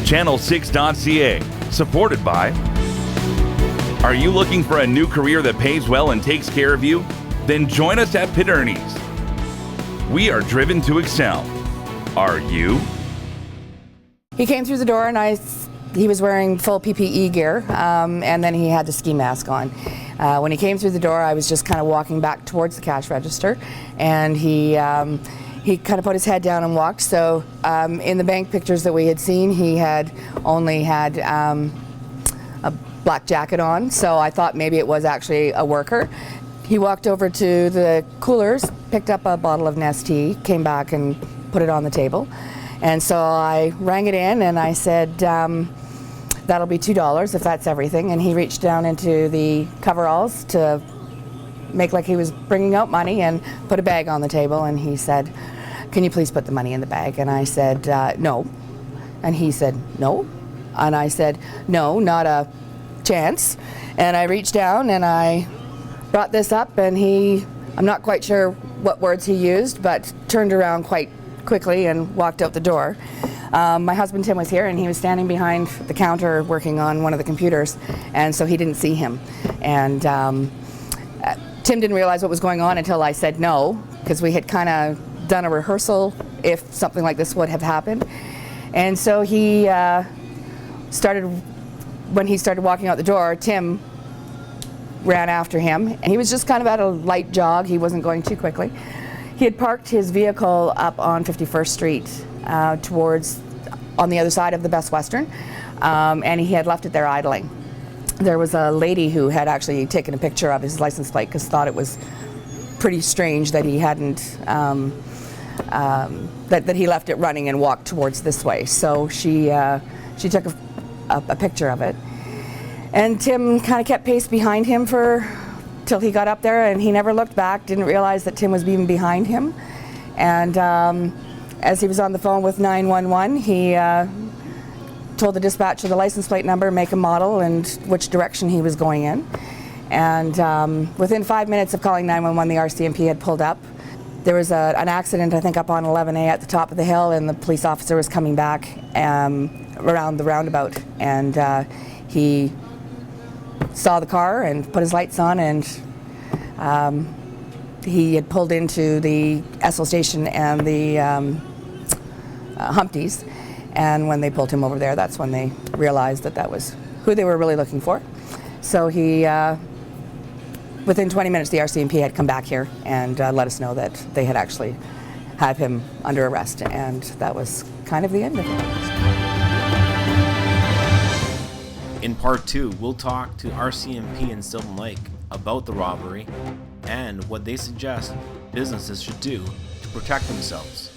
Channel6.ca, supported by... Are you looking for a new career that pays well and takes care of you? Then join us at Pitt Ernie's. We are driven to excel. Are you? He came through the door and he was wearing full PPE gear, and then he had the ski mask on. When he came through the door, I was just kind of walking back towards the cash register, and he kind of put his head down and walked. So in the bank pictures that we had seen, he had only had a black jacket on, so I thought maybe it was actually a worker. He walked over to the coolers, picked up a bottle of Nestea, came back and put it on the table. And so I rang it in and I said, that'll be $2 if that's everything. And he reached down into the coveralls to make like he was bringing out money and put a bag on the table. And he said, can you please put the money in the bag? And I said, no. And he said, no. And I said, no, not a chance. And I reached down and I brought this up, and I'm not quite sure what words he used, but turned around quite quickly and walked out the door. My husband Tim was here, and he was standing behind the counter working on one of the computers, and so he didn't see him. And Tim didn't realize what was going on until I said no, because we had kind of done a rehearsal if something like this would have happened. And so when he started walking out the door, Tim ran after him, and he was just kind of at a light jog. He wasn't going too quickly. He had parked his vehicle up on 51st Street on the other side of the Best Western, and he had left it there idling. There was a lady who had actually taken a picture of his license plate because thought it was pretty strange that he hadn't, that he left it running and walked towards this way. So she took a picture of it. And Tim kind of kept pace behind him till he got up there, and he never looked back, didn't realize that Tim was even behind him. And as he was on the phone with 911, he told the dispatcher the license plate number, make and model, and which direction he was going in. And within 5 minutes of calling 911, the RCMP had pulled up. There was an accident, I think, up on 11A at the top of the hill, and the police officer was coming back around the roundabout, and he saw the car and put his lights on, and he had pulled into the Essel station and the Humpties, and when they pulled him over there, that's when they realized that that was who they were really looking for. So within 20 minutes, the RCMP had come back here and let us know that they had actually had him under arrest, and that was kind of the end of it. In part 2, we'll talk to RCMP in Sylvan Lake about the robbery and what they suggest businesses should do to protect themselves.